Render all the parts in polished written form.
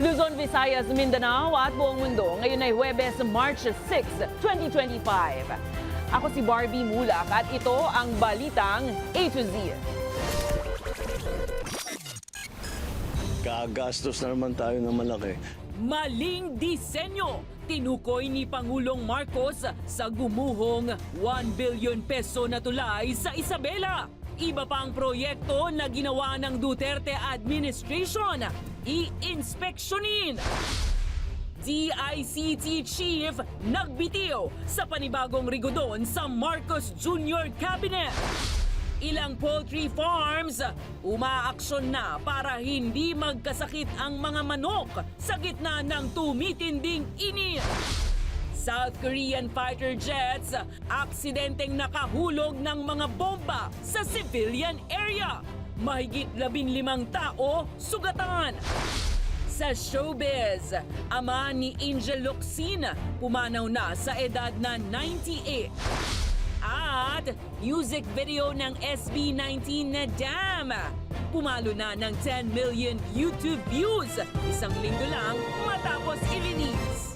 Luzon, Visayas, Mindanao at buong mundo. Ngayon ay Huwebes, March 6, 2025. Ako si Barbie Mulak at ito ang Balitang A to Z. Gagastos na naman tayo ng malaki. Maling disenyo, tinukoy ni Pangulong Marcos sa gumuhong 1 billion peso na tulay sa Isabela. Iba pang proyekto na ginawa ng Duterte administration, i-inspeksyonin. DICT Chief nagbitiw sa panibagong rigodon sa Marcos Jr. Cabinet. Ilang poultry farms umaaksyon na para hindi magkasakit ang mga manok sa gitna ng tumitinding init. South Korean fighter jets, aksidenteng nakahulog ng mga bomba sa civilian area. Mahigit 15 tao sugatan. Sa showbiz, ama ni Angel Locsin pumanaw na sa edad na 98. At music video ng SB19 na Damn, pumalo na ng 10 million YouTube views. Isang linggo lang matapos i-release.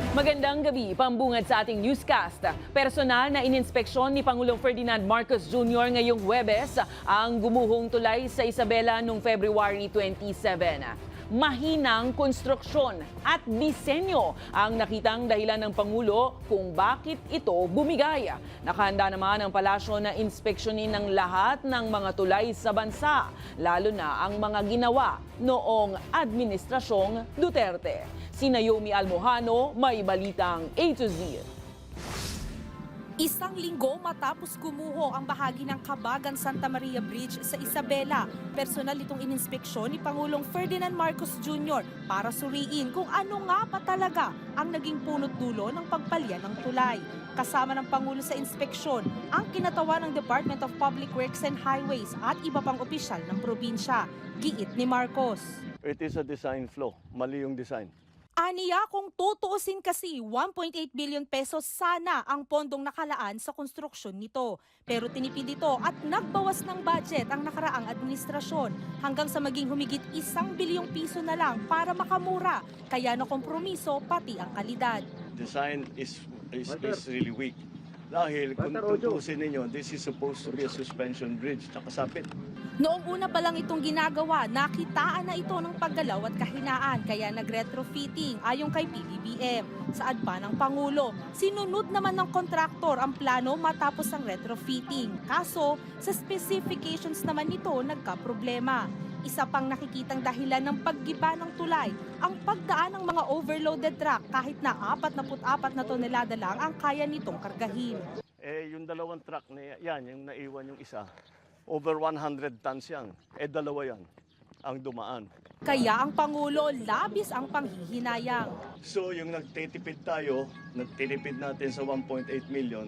Magandang gabi, pambungad sa ating newscast. Personal na ininspeksyon ni Pangulong Ferdinand Marcos Jr. ngayong Huwebes ang gumuhong tulay sa Isabela noong February 27. Mahinang konstruksyon at disenyo ang nakitang dahilan ng Pangulo kung bakit ito bumigay. Nakahanda naman ang palasyo na inspeksyonin ng lahat ng mga tulay sa bansa, lalo na ang mga ginawa noong Administrasyong Duterte. Si Naomi Almojano, may balitang A to Z. Isang linggo matapos gumuho ang bahagi ng Kabagan Santa Maria Bridge sa Isabela, personal itong ininspeksyon ni Pangulong Ferdinand Marcos Jr. para suriin kung ano nga pa talaga ang naging punot dulo ng pagpalya ng tulay. Kasama ng Pangulo sa inspeksyon ang kinatawa ng Department of Public Works and Highways at iba pang opisyal ng probinsya. Giit ni Marcos. It is a design flaw. Mali yung design. Aniya, kung tutuusin kasi 1.8 billion pesos sana ang pondong nakalaan sa konstruksyon nito. Pero tinipid ito at nagbawas ng budget ang nakaraang administrasyon hanggang sa maging humigit 1 bilyong piso na lang para makamura. Kaya nakompromiso pati ang kalidad. Design is really weak. Dahil kung tutuusin ninyo, this is supposed to be a suspension bridge. Nakasapit. Noong una pa lang itong ginagawa, nakitaan na ito ng paggalaw at kahinaan kaya nag-retrofitting ayon kay PBBM. Saad pa ng Pangulo, sinunod naman ng kontraktor ang plano matapos ang retrofitting. Kaso, sa specifications naman nito nagkaproblema. Isa pang nakikitang dahilan ng paggiba ng tulay, ang pagdaan ng mga overloaded truck kahit na 44 na tonelada lang ang kaya nitong kargahin. Yung dalawang truck na yan, yung naiwan yung isa, over 100 tons yan. Dalawa yan ang dumaan. Kaya ang Pangulo labis ang panghihinayang. So yung nagtitipid tayo, nagtitipid natin sa 1.8 million,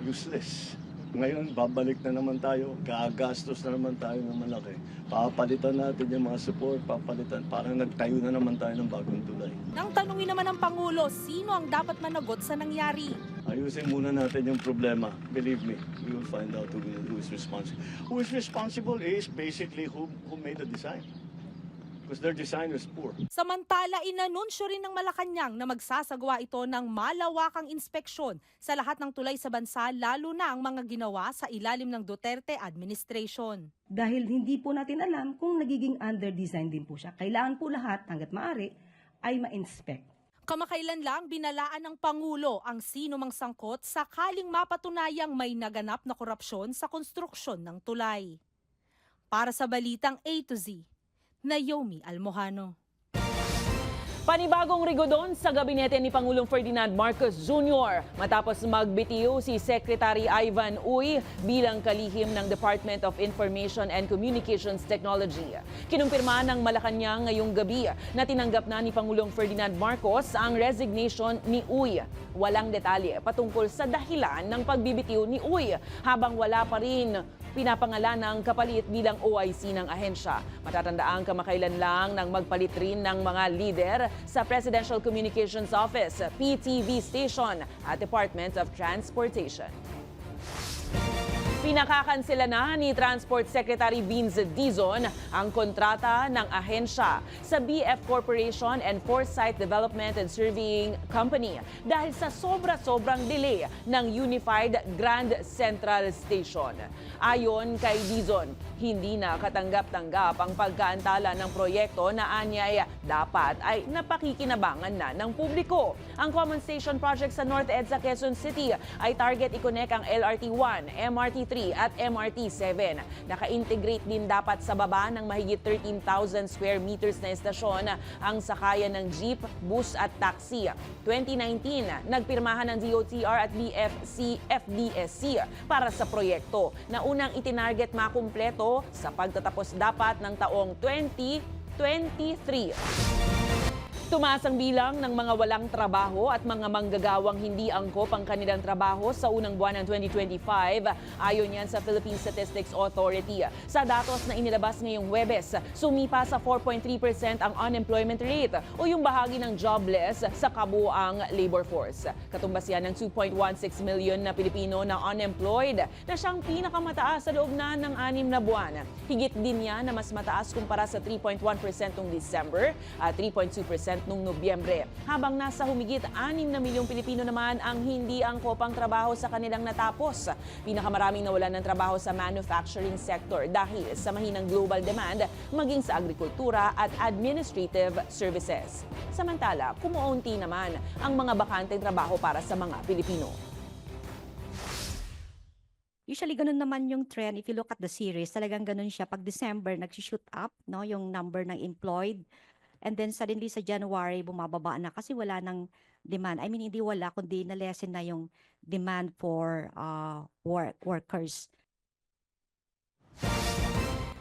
useless. Ngayon, babalik na naman tayo, gagastos na naman tayo ng malaki. Papalitan natin yung mga support, papalitan, parang nagtayo na naman tayo ng bagong tulay. Nang tanungin naman ng Pangulo, sino ang dapat managot sa nangyari? Ayusin muna natin yung problema. Believe me, we will find out who is responsible. Who is responsible is basically who made the design. Because their design was poor. Samantala, inanunsyo rin ng Malacanang na magsasagawa ito ng malawakang inspeksyon sa lahat ng tulay sa bansa, lalo na ang mga ginawa sa ilalim ng Duterte administration. Dahil hindi po natin alam kung nagiging under-design din po siya. Kailangan po lahat, hanggat maaari, ay ma-inspect. Kamakailan lang binalaan ng Pangulo ang sino mang sangkot sakaling mapatunayang may naganap na korupsyon sa konstruksyon ng tulay. Para sa Balitang A to Z, Naomi Almojano. Panibagong rigodon sa gabinete ni Pangulong Ferdinand Marcos Jr. matapos magbitiw si Secretary Ivan Uy bilang kalihim ng Department of Information and Communications Technology. Kinumpirma ng Malacanang ngayong gabi na tinanggap na ni Pangulong Ferdinand Marcos ang resignation ni Uy. Walang detalye patungkol sa dahilan ng pagbibitiw ni Uy habang wala pa rin pinapangalan ng kapalit bilang OIC ng ahensya. Matatandaan kamakailan lang nang magpalit rin ng mga lider sa Presidential Communications Office, PTV Station at Department of Transportation. Pinakakansela na ni Transport Secretary Vince Dizon ang kontrata ng ahensya sa BF Corporation and Foresight Development and Surveying Company dahil sa sobrang delay ng Unified Grand Central Station. Ayon kay Dizon, hindi na katanggap-tanggap ang pagkaantala ng proyekto na anyay dapat ay napakikinabangan na ng publiko. Ang Common Station Project sa North EDSA Quezon City ay target i-connect ang LRT-1, MRT-3 at MRT-7. Naka-integrate din dapat sa baba ng mahigit 13,000 square meters na estasyon ang sakayan ng jeep, bus at taxi. 2019, nagpirmahan ng DOTR at FDSC para sa proyekto na unang itinarget makumpleto sa pagtatapos dapat ng taong 2023. Tumaas ang bilang ng mga walang trabaho at mga manggagawang hindi angkop ang kanilang trabaho sa unang buwan ng 2025. Ayon yan sa Philippine Statistics Authority. Sa datos na inilabas ngayong Huwebes, sumipa sa 4.3% ang unemployment rate o yung bahagi ng jobless sa kabuuang labor force. Katumbas yan ng 2.16 million na Pilipino na unemployed na siyang pinakamataas sa loob na ng 6 na buwan. Higit din yan na mas mataas kumpara sa 3.1% noong December at 3.2% noong Nobyembre. Habang nasa humigit 6 na milyong Pilipino naman ang hindi angkop ang trabaho sa kanilang natapos. Pinakamaraming nawalan ng trabaho sa manufacturing sector dahil sa mahinang global demand maging sa agrikultura at administrative services. Samantala, kumuunti naman ang mga bakanteng trabaho para sa mga Pilipino. Usually, ganun naman yung trend. If you look at the series, talagang ganun siya. Pag December, nag-shoot up, no, yung number ng employed. And then suddenly sa January, bumababa na kasi wala ng demand. I mean, hindi wala, kundi na-lessen na yung demand for workers.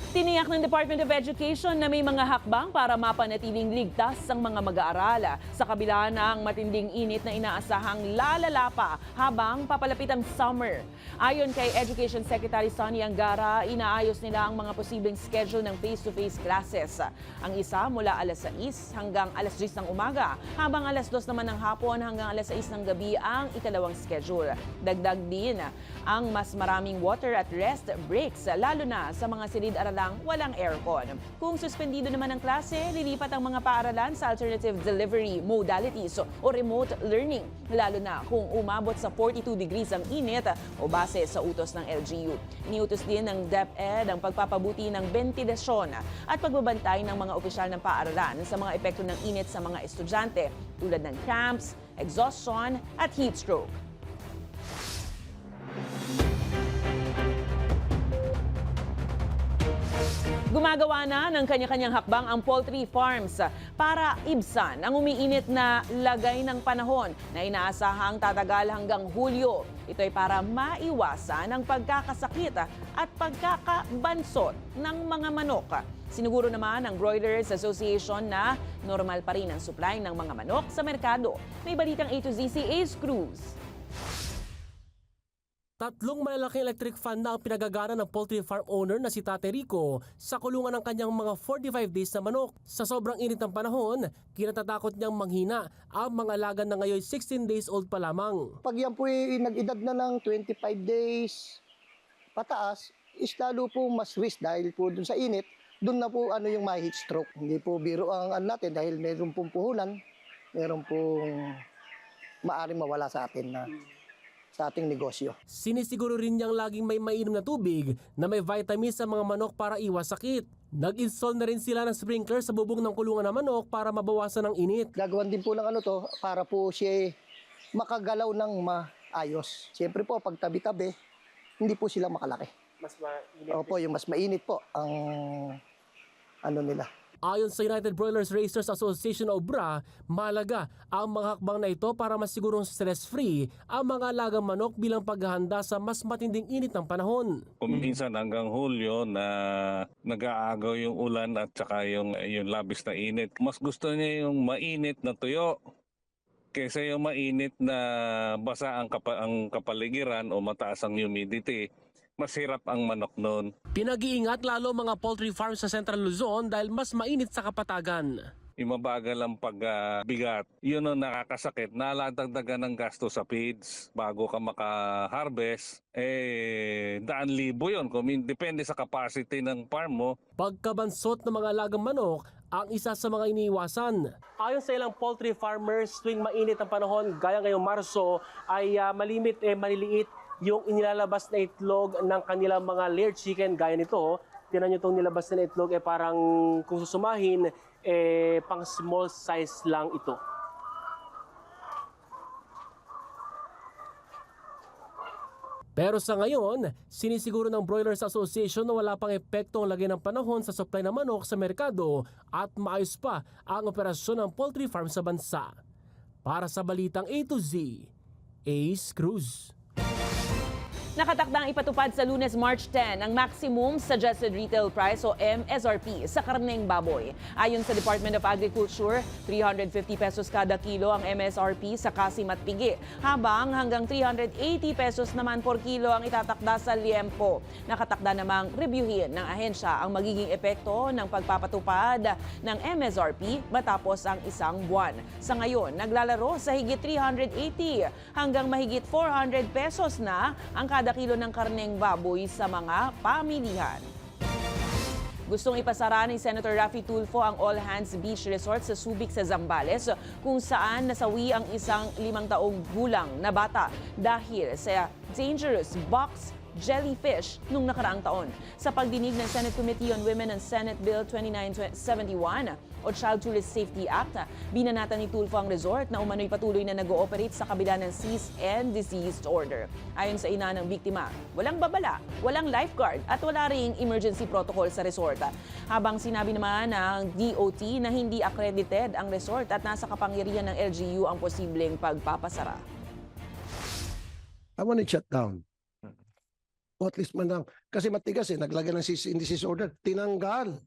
Tiniyak ng Department of Education na may mga hakbang para mapanatiling ligtas ang mga mag-aaral sa kabila ng matinding init na inaasahang lalala pa habang papalapit ang summer. Ayon kay Education Secretary Sonny Angara, inaayos nila ang mga posibleng schedule ng face-to-face classes. Ang isa mula alas 6 hanggang alas 10 ng umaga, habang alas 2 naman ng hapon hanggang alas 6 ng gabi ang ikalawang schedule. Dagdag din ang mas maraming water at rest breaks, lalo na sa mga silid-aralang walang aircon. Kung suspendido naman ang klase, lilipat ang mga paaralan sa alternative delivery modalities o remote learning, lalo na kung umabot sa 42 degrees ang init o base sa utos ng LGU. Iniutos din ng DepEd ang pagpapabuti ng bentilasyon at pagbabantay ng mga opisyal ng paaralan sa mga epekto ng init sa mga estudyante tulad ng cramps, exhaustion at heat stroke. Gumagawa na ng kanya-kanyang hakbang ang poultry farms para ibsan ang umiinit na lagay ng panahon na inaasahang tatagal hanggang Hulyo. Ito ay para maiwasan ang pagkakasakit at pagkakabansot ng mga manok. Siniguro naman ng Broilers Association na normal pa rin ang supply ng mga manok sa merkado. May balitang A to Z si Ace Cruz. 3 malalaking electric fan na ang pinagagana ng poultry farm owner na si Tate Rico sa kulungan ng kanyang mga 45 days na manok. Sa sobrang init ng panahon, kinatatakot niyang manghina ang mga alaga na ngayon 16 days old pa lamang. Pag yan po nag-edad na ng 25 days pataas, is lalo po mas risk dahil po dun sa init, dun na po yung ma-heat stroke. Hindi po biro ang natin dahil meron pong puhunan, meron pong maaaring mawala sa atin na sa ating negosyo. Sinisiguro rin niyang laging may mainom na tubig na may vitamins sa mga manok para iwas sakit. Nag-install na rin sila ng sprinkler sa bubong ng kulungan ng manok para mabawasan ang init. Gagawan din po ng to para po siya makagalaw ng maayos. Siyempre po pag tabi-tabi, hindi po sila makalaki. Mas mainit? Opo, yung mas mainit po ang nila. Ayon sa United Broilers Raisers Association o BRA, mahalaga ang mga hakbang na ito para masigurong stress-free ang mga alagang manok bilang paghahanda sa mas matinding init ng panahon. Kung minsan hanggang Hulyo na nag-aagaw yung ulan at saka yung labis na init, mas gusto niya yung mainit na tuyo kaysa yung mainit na basa ang kapaligiran o mataas ang humidity. Masirap ang manok noon. Pinag-iingat lalo mga poultry farms sa Central Luzon dahil mas mainit sa kapatagan. yung mabagal ang pagbigat, yun ang nakakasakit. Naladagdagan ng gasto sa feeds bago ka maka-harvest. Daan libo yun. Depende sa capacity ng farm mo. Pagkabansot ng mga alagang manok ang isa sa mga iniiwasan. Ayon sa ilang poultry farmers, tuwing mainit ang panahon, gaya ngayong Marso, ay maliliit yung inilalabas na itlog ng kanilang mga layered chicken. Gaya nito, tinan nyo itong nilabas na itlog, parang kung susumahin, pang small size lang ito. Pero sa ngayon, sinisiguro ng Broilers Association na wala pang epekto ang lagay ng panahon sa supply ng manok sa merkado at maayos pa ang operasyon ng poultry farm sa bansa. Para sa Balitang A to Z, Ace Cruz. Nakatakdang ipatupad sa Lunes, March 10 ang maximum suggested retail price o MSRP sa karneng baboy. Ayon sa Department of Agriculture, 350 pesos kada kilo ang MSRP sa kasim at pigi, habang hanggang 380 pesos naman por kilo ang itatakda sa liempo. Nakatakda namang reviewin ng ahensya ang magiging epekto ng pagpapatupad ng MSRP matapos ang isang buwan. Sa ngayon, naglalaro sa higit 380 hanggang mahigit 400 pesos na ang kada kilo ng karneng baboy sa mga pamilihan. Gustong ipasara ni Senator Raffy Tulfo ang All Hands Beach Resort sa Subic sa Zambales, kung saan nasawi ang isang 5 taong gulang na bata dahil sa dangerous box jellyfish nung nakaraang taon. Sa pagdinig ng Senate Committee on Women and Senate Bill 2971 o Child Tourist Safety Act, binanatan ni Tulfo ang resort na umano'y patuloy na nag-ooperate sa kabila ng cease and desist order. Ayon sa ina ng biktima, walang babala, walang lifeguard at wala ring emergency protocol sa resort. Habang sinabi naman ng DOT na hindi accredited ang resort at nasa kapangyarihan ng LGU ang posibleng pagpapasara. I want it shut down. O at least man lang. Kasi matigas naglagay ng cease and desist order. Tinanggal.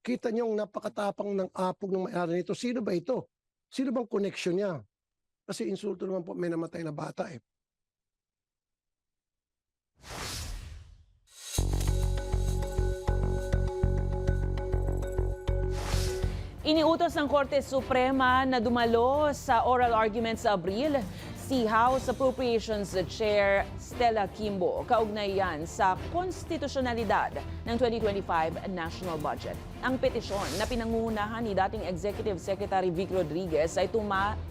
Kita niyo yung napakatapang ng apog ng may-ari nito. Sino ba ito? Sino bang connection niya? Kasi insulto naman po, may namatay na bata Iniutos ng Korte Suprema na dumalo sa oral argument sa Abril si House Appropriations Chair Stella Kimbo, kaugnay yan sa konstitusyonalidad ng 2025 National Budget. Ang petisyon na pinangungunahan ni dating Executive Secretary Vic Rodriguez ay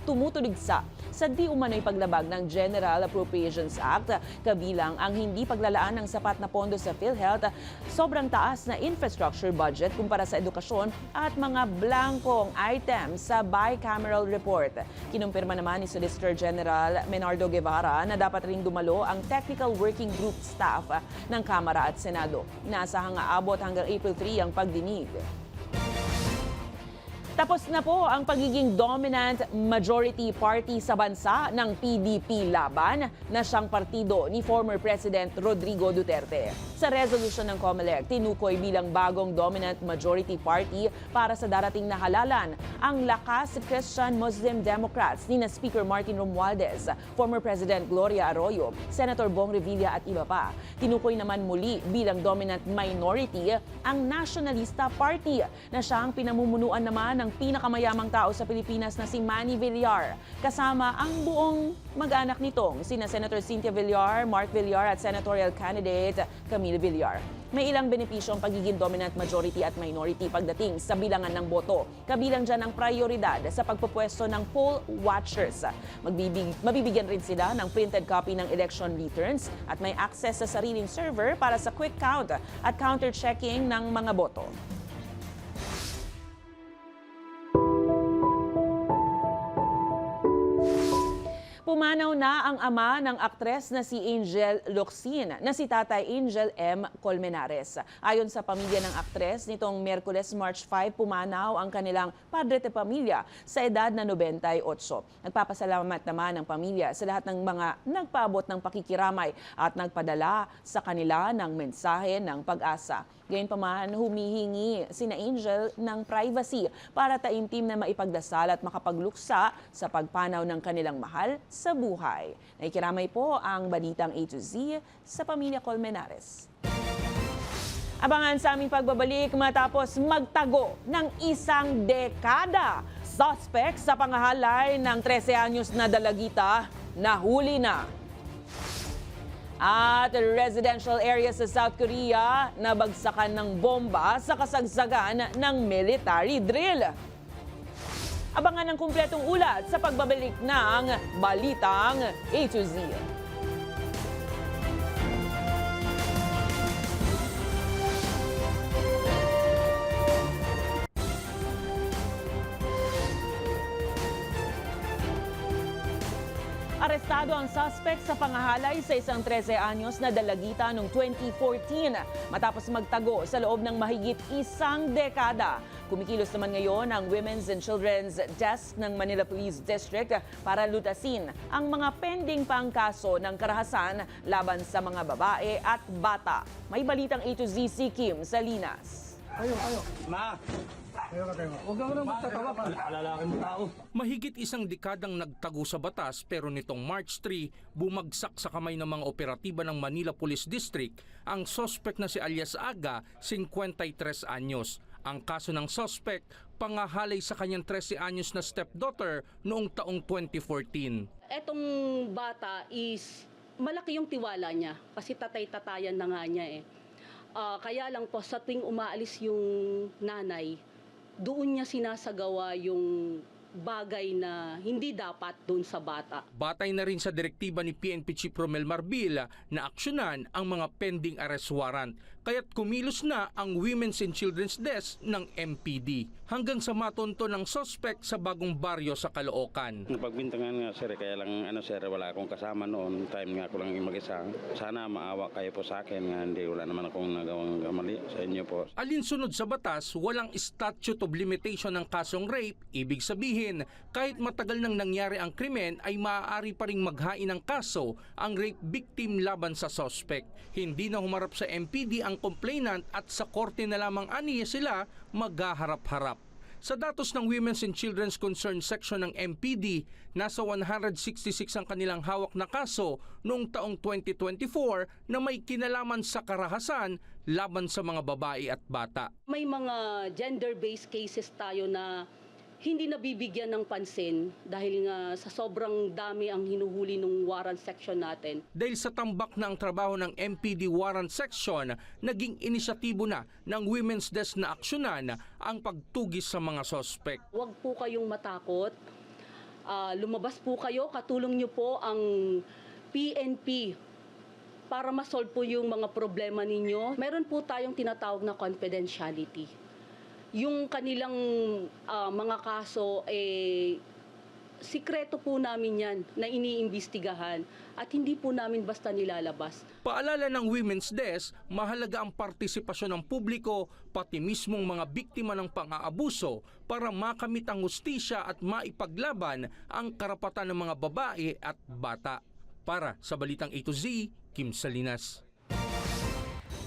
tumutuligsa sa di umano'y paglabag ng General Appropriations Act, kabilang ang hindi paglalaan ng sapat na pondo sa PhilHealth, sobrang taas na infrastructure budget kumpara sa edukasyon at mga blankong items sa bicameral report. Kinumpirma naman ni Solicitor General Menardo Guevara na dapat ring dumalo ang Technical Working Group staff ng Kamara at Senado. Inaasahang aabot hanggang April 3 ang pagdinig. Tapos na po ang pagiging dominant majority party sa bansa ng PDP laban na siyang partido ni former President Rodrigo Duterte. Sa resolution ng COMELEC, tinukoy bilang bagong dominant majority party para sa darating na halalan ang lakas Christian Muslim Democrats ni na Speaker Martin Romualdez, former President Gloria Arroyo, Senator Bong Revilla at iba pa. Tinukoy naman muli bilang dominant minority ang Nationalista Party na siyang pinamumunuan naman ng pinakamayamang tao sa Pilipinas na si Manny Villar, kasama ang buong mag-anak nitong sina Senator Cynthia Villar, Mark Villar at senatorial candidate Camille Villar. May ilang benepisyo ang pagiging dominant majority at minority pagdating sa bilangan ng boto. Kabilang dyan ang prioridad sa pagpupwesto ng poll watchers. Mabibigyan rin sila ng printed copy ng election returns at may access sa sariling server para sa quick count at counter-checking ng mga boto. Pumanaw na ang ama ng aktres na si Angel Locsin na si Tatay Angel M. Colmenares. Ayon sa pamilya ng aktres, nitong Miyerkules, March 5, pumanaw ang kanilang padre de pamilya sa edad na 98. Nagpapasalamat naman ang pamilya sa lahat ng mga nagpaabot ng pakikiramay at nagpadala sa kanila ng mensahe ng pag-asa. Gayunpaman, humihingi sina Angel ng privacy para taimtim na maipagdasal at makapagluksa sa pagpanaw ng kanilang mahal sa buhay. Nakikiramay po ang Balitang A to Z sa pamilya Colmenares. Abangan sa aming pagbabalik matapos magtago ng isang dekada. Suspect sa pangahalay ng 13 anyos na dalagita, nahuli na. At residential area sa South Korea, nabagsakan ng bomba sa kasagsagan ng military drill. Abangan ang kumpletong ulat sa pagbabalik ng Balitang A to Z. Arestado ang suspect sa pangahalay sa isang 13 anyos na dalagita noong 2014 matapos magtago sa loob ng mahigit isang dekada. Kumikilos naman ngayon ang Women's and Children's Desk ng Manila Police District para lutasin ang mga pending pang kaso ng karahasan laban sa mga babae at bata. May balitang A to Z si Kim Salinas. Mahigit isang dekadang nagtago sa batas pero nitong March 3, bumagsak sa kamay ng mga operatiba ng Manila Police District ang suspect na si alias Aga, 53 anyos. Ang kaso ng suspect, pangahalay sa kanyang 13 anyos na stepdaughter noong taong 2014. Etong bata is malaki yung tiwala niya kasi tatay-tatayan na nga niya eh. Kaya lang po sa tuwing umaalis yung nanay, doon niya sinasagawa yung bagay na hindi dapat doon sa bata. Batay na rin sa direktiba ni PNP Chief Romel Marbilla na aksyonan ang mga pending arrest warrant. Kaya't kumilos na ang Women's and Children's Desk ng MPD hanggang sa matonto ng suspect sa bagong baryo sa Caloocan. Napagbintangan nga sir, kaya lang sir, wala akong kasama noon. Time nga ko lang mag-isa. Sana maawa kayo po sa akin nga hindi wala naman akong nagawang mali sa inyo po. Alinsunod sa batas, walang statute of limitation ng kasong rape. Ibig sabihin, kahit matagal nang nangyari ang krimen ay maaari pa ring maghain ng kaso ang rape victim laban sa suspect. Hindi na humarap sa MPD ang complainant at sa korte na lamang aniya sila maghaharap-harap. Sa datos ng Women's and Children's Concern Section ng MPD, nasa 166 ang kanilang hawak na kaso noong taong 2024 na may kinalaman sa karahasan laban sa mga babae at bata. May mga gender-based cases tayo na hindi nabibigyan ng pansin dahil nga sa sobrang dami ang hinuhuli ng warrant section natin. Dahil sa tambak na ang trabaho ng MPD Warrant Section, naging inisyatibo na ng Women's Desk na aksyonan ang pagtugis sa mga sospek. Huwag po kayong matakot. Lumabas po kayo, katulong niyo po ang PNP para masolve po yung mga problema ninyo. Meron po tayong tinatawag na confidentiality. Yung kanilang mga kaso, sikreto po namin yan na iniimbestigahan at hindi po namin basta nilalabas. Paalala ng Women's Desk, mahalaga ang partisipasyon ng publiko pati mismong mga biktima ng pang-aabuso para makamit ang hustisya at maipaglaban ang karapatan ng mga babae at bata. Para sa Balitang A to Z, Kim Salinas.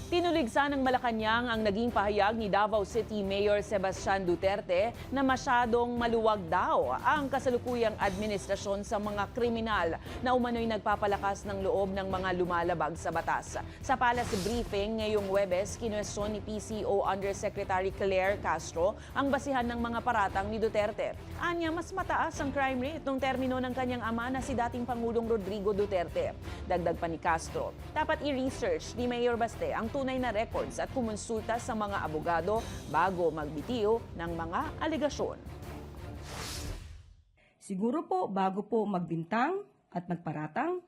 Tinuligsa ng Malacanang ang naging pahayag ni Davao City Mayor Sebastian Duterte na masyadong maluwag daw ang kasalukuyang administrasyon sa mga kriminal na umano'y nagpapalakas ng loob ng mga lumalabag sa batas. Sa palace briefing ngayong Huwebes, kinuwestiyon ni PCO Undersecretary Claire Castro ang basihan ng mga paratang ni Duterte. Anya, mas mataas ang crime rate nung termino ng kanyang ama na si dating Pangulong Rodrigo Duterte. Dagdag pa ni Castro, dapat i-research ni Mayor Baste ang tunay na records at kumonsulta sa mga abogado bago magbitiw ng mga alegasyon. Siguro po bago po magbintang at magparatang,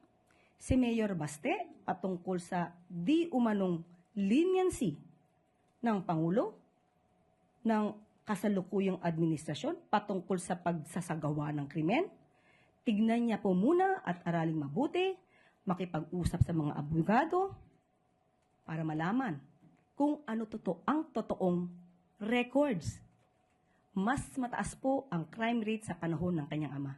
si Mayor Baste patungkol sa di umanong leniency ng Pangulo, ng kasalukuyang administrasyon patungkol sa pagsasagawa ng krimen, tignan niya po muna at araling mabuti, makipag-usap sa mga abogado, para malaman kung ano ang totoong records. Mas mataas po ang crime rate sa panahon ng kanyang ama.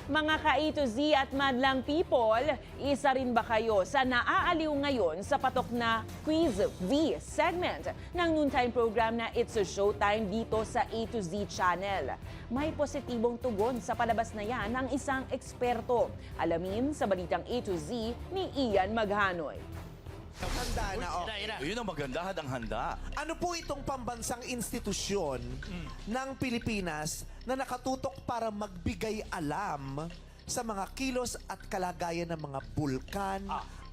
Mga ka-A to Z at madlang people, isa rin ba kayo sa naaaliw ngayon sa patok na Quiz V segment ng noontime program na It's a Showtime dito sa A to Z channel? May positibong tugon sa palabas na yan ng isang eksperto. Alamin sa balitang A to Z ni Ian Maghanoy. Handa na, Yun ang maganda, handa. Ano po itong pambansang institusyon ng Pilipinas na nakatutok para magbigay alam sa mga kilos at kalagayan ng mga bulkan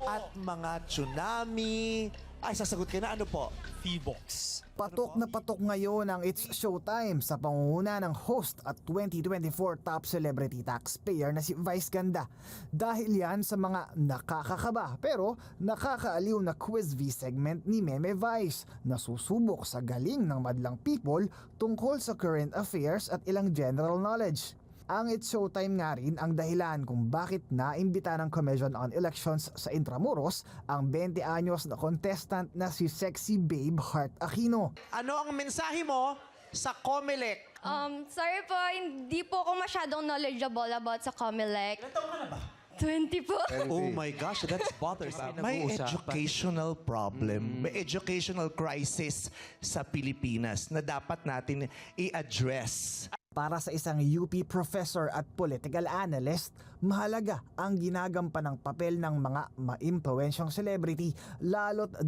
at mga tsunami? Ay, sasagot ka na, ano po? T-Box. Patok na patok ngayon ang It's Showtime sa pangunguna ng host at 2024 top celebrity taxpayer na si Vice Ganda. Dahil yan sa mga nakakakaba pero nakakaaliw na Quiz V segment ni Meme Vice na susubok sa galing ng madlang people tungkol sa current affairs at ilang general knowledge. Ang It's Showtime nga rin ang dahilan kung bakit naimbita ng Commission on Elections sa Intramuros ang 20 anyos na contestant na si Sexy Babe Heart Aquino. Ano ang mensahe mo sa COMELEC? Sorry po, hindi po ako masyadong knowledgeable about sa COMELEC. Ilan taon ka na ba? 20 po. Oh my gosh, that's bothersome. May educational problem, may educational crisis sa Pilipinas na dapat natin i-address. Para sa isang UP professor at political analyst, mahalaga ang ginagampan ng papel ng mga maimpluwensyang celebrity lalo't 2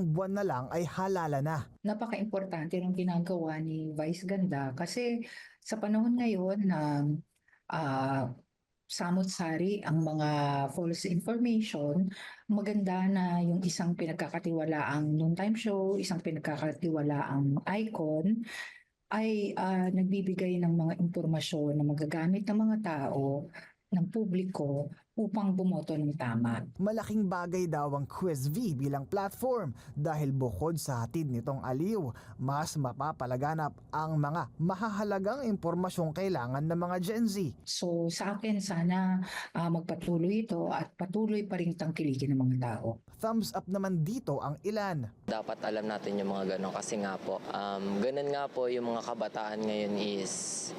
buwan na lang ay halala na. Napaka-importante ng ginagawa ni Vice Ganda kasi sa panahon ngayon na samot-sari ang mga false information, maganda na yung isang pinagkakatiwalaang noontime show, isang pinagkakatiwalaang icon, ay nagbibigay ng mga impormasyon na magagamit ng mga tao, ng publiko, upang bumoto ng tama. Malaking bagay daw ang Quiz V bilang platform dahil bukod sa hatid nitong aliw, mas mapapalaganap ang mga mahahalagang impormasyong kailangan ng mga Gen Z. So sa akin sana magpatuloy ito at patuloy pa rin tangkilikin ng mga tao. Thumbs up naman dito ang ilan. Dapat alam natin yung mga ganon kasi nga po, ganun nga po yung mga kabataan ngayon is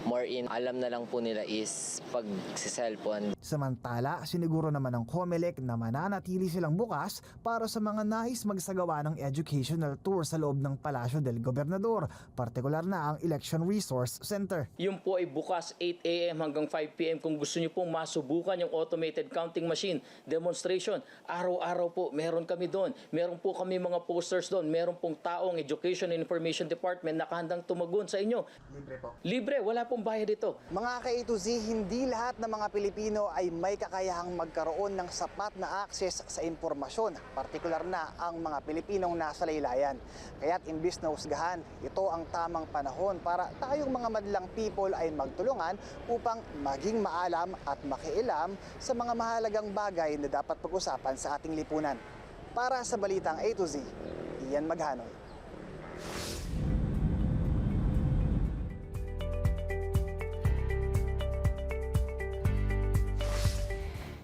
more in, alam na lang po nila is pag si cellphone. Samantala, siniguro naman ng COMELEC na mananatili silang bukas para sa mga nais magsagawa ng educational tour sa loob ng Palasyo del Gobernador, partikular na ang Election Resource Center. Yun po ay bukas 8 a.m. hanggang 5 p.m. kung gusto niyo pong masubukan yung automated counting machine demonstration. Araw-araw po meron kami doon. Meron po kami mga posters doon. Meron pong taong Education and Information Department nakahandang tumagon sa inyo. Libre po. Libre, wala pong bayad dito. Mga ka-A to Z, hindi lahat ng mga Pilipino ay may kakayahang magkaroon ng sapat na access sa impormasyon, partikular na ang mga Pilipinong nasa laylayan. Kaya't imbis na husgahan, ito ang tamang panahon para tayong mga madlang people ay magtulungan upang maging maalam at makialam sa mga mahalagang bagay na dapat pag-usapan sa ating lipunan. Para sa balitang A to Z, Ian Maghanoy.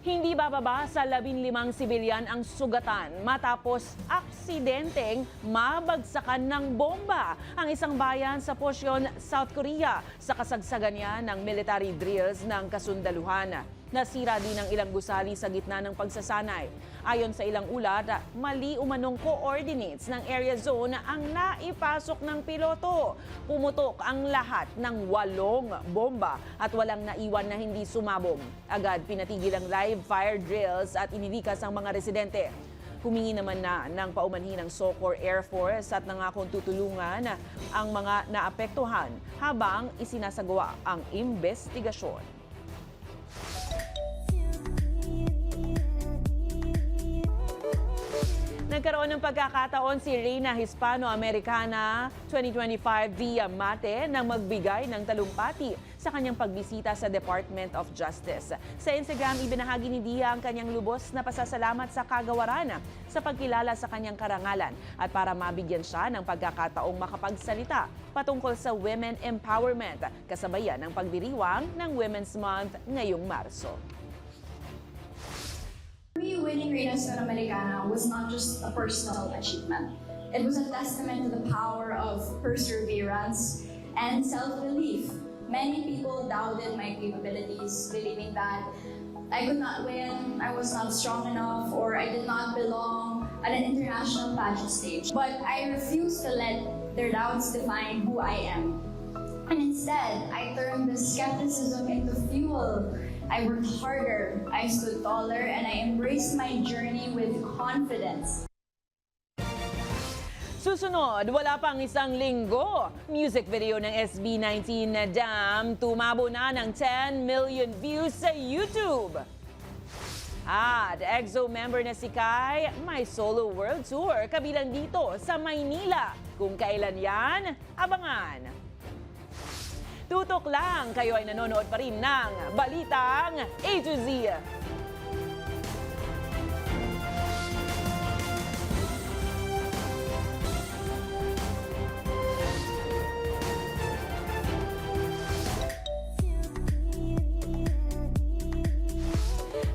Hindi bababa sa 15 sibilyan ang sugatan matapos aksidenteng mabagsakan ng bomba ang isang bayan sa Pocheon, South Korea sa kasagsagan niya ng military drills ng kasundaluhan. Nasira din ang ilang gusali sa gitna ng pagsasanay. Ayon sa ilang ulat, mali umanong coordinates ng area zone ang naipasok ng piloto. Pumutok ang lahat ng 8 bomba at walang naiwan na hindi sumabog. Agad pinatigil ang live fire drills at inilikas ang mga residente. Humingi naman na ng paumanhin ng SOCOR Air Force at nangakong tutulungan ang mga naapektuhan habang isinasagawa ang investigasyon. Nagkaroon ng pagkakataon si Reyna Hispano-Americana 2025 via Mate nang magbigay ng talumpati sa kanyang pagbisita sa Department of Justice. Sa Instagram, ibinahagi ni Dia ang kanyang lubos na pasasalamat sa kagawaran sa pagkilala sa kanyang karangalan at para mabigyan siya ng pagkakataong makapagsalita patungkol sa women empowerment kasabayan ng pagdiriwang ng Women's Month ngayong Marso. For me, winning Reyna Hispano-Americana was not just a personal achievement. It was a testament to the power of perseverance and self-belief Many people doubted my capabilities, believing that I could not win, I was not strong enough, or I did not belong at an international pageant stage. But I refused to let their doubts define who I am. And instead, I turned the skepticism into fuel. I worked harder, I stood taller, and I embraced my journey with confidence. Susunod, wala pang isang linggo. Music video ng SB19 na Damn tumabo na ng 10 million views sa YouTube. At EXO member na si Kai, may solo world tour kabilang dito sa Maynila. Kung kailan yan, abangan. Tutok lang, kayo ay nanonood pa rin ng Balitang A to Z.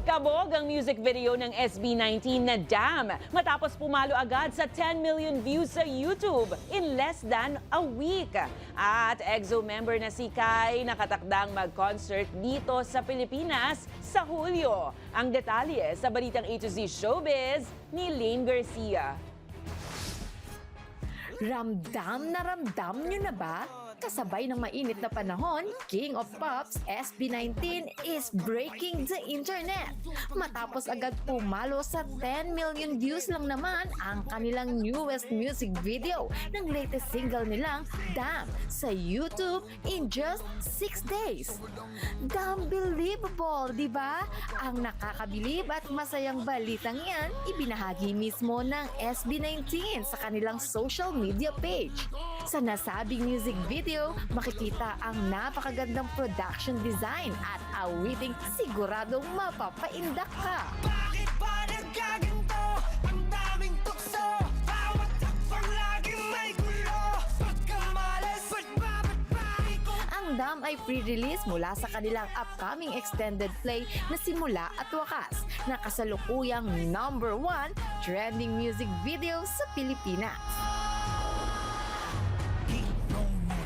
Kabog ang music video ng SB19 na Damn matapos pumalo agad sa 10 million views sa YouTube in less than a week. At EXO member na si Kai nakatakdang mag-concert dito sa Pilipinas sa Hulyo. Ang detalye sa Balitang A to Z Showbiz ni Lane Garcia. Ramdam na ramdam nyo na ba? Kasabay ng mainit na panahon, King of Pops SB19 is breaking the internet. Matapos agad pumalo sa 10 million views lang naman ang kanilang newest music video ng latest single nilang Damn sa YouTube in just 6 days. Damn believable, di ba? Ang nakakabilib at masayang balitang yan ibinahagi mismo ng SB19 sa kanilang social media page. Sa nasabing music video, makikita ang napakagandang production design at awiting siguradong mapapaindak ka. Bakit ba nagkaganto? Ang daming tukso, bawat takpang laging may gulo. Pagkamalas, Ang Damn ay pre-release mula sa kanilang upcoming extended play na Simula at Wakas, na kasalukuyang #1 trending music video sa Pilipinas.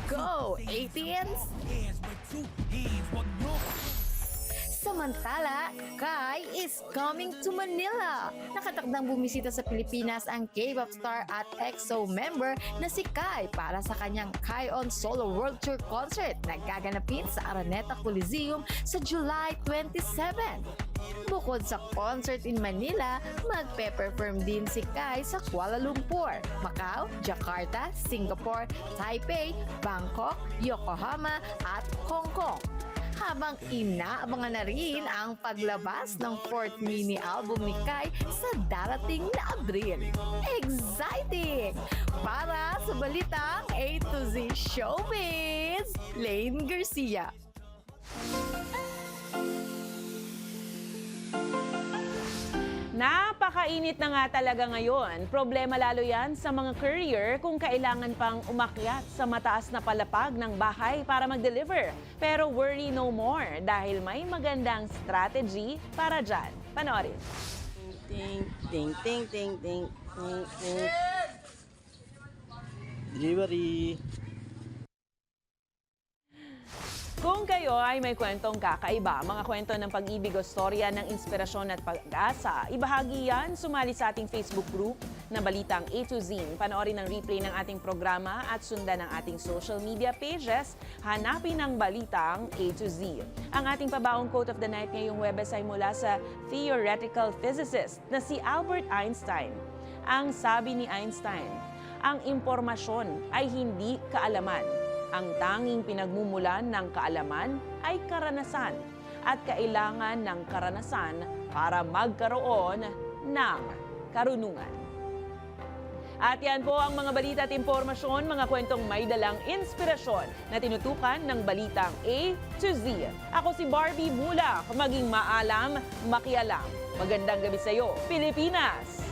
Go, ATNs! Samantala, Kai is coming to Manila. Nakatakdang bumisita sa Pilipinas ang K-pop star at EXO member na si Kai para sa kanyang Kai On Solo World Tour concert na gaganapin sa Araneta Coliseum sa July 27. Bukod sa concert in Manila, magpe-perform din si Kai sa Kuala Lumpur, Macau, Jakarta, Singapore, Taipei, Bangkok, Yokohama at Hong Kong. Habang inaabangan na rin ang paglabas ng 4th mini album ni Kai sa darating na Abril. Exciting! Para sa Balitang A to Z Showbiz, Lane Garcia. Napakainit na nga talaga ngayon. Problema lalo yan sa mga courier kung kailangan pang umakyat sa mataas na palapag ng bahay para mag-deliver. Pero worry no more dahil may magandang strategy para dyan. Panoorin. Ting, ting, ting, ting, ting, ting, ting. Delivery. Kung kayo ay may kwentong kakaiba, mga kwento ng pag-ibig o storya ng inspirasyon at pag-asa, ibahagi yan, sumali sa ating Facebook group na Balitang A to Z. Panoorin ang replay ng ating programa at sundan ang ating social media pages. Hanapin ang Balitang A to Z. Ang ating pabaong quote of the night ngayong Huwebes ay mula sa theoretical physicist na si Albert Einstein. Ang sabi ni Einstein, ang impormasyon ay hindi kaalaman. Ang tanging pinagmumulan ng kaalaman ay karanasan at kailangan ng karanasan para magkaroon ng karunungan. At yan po ang mga balita at impormasyon, mga kwentong may dalang inspirasyon na tinutukan ng Balitang A to Z. Ako si Barbie Mulak, maging maalam, makialam. Magandang gabi sa iyo, Pilipinas!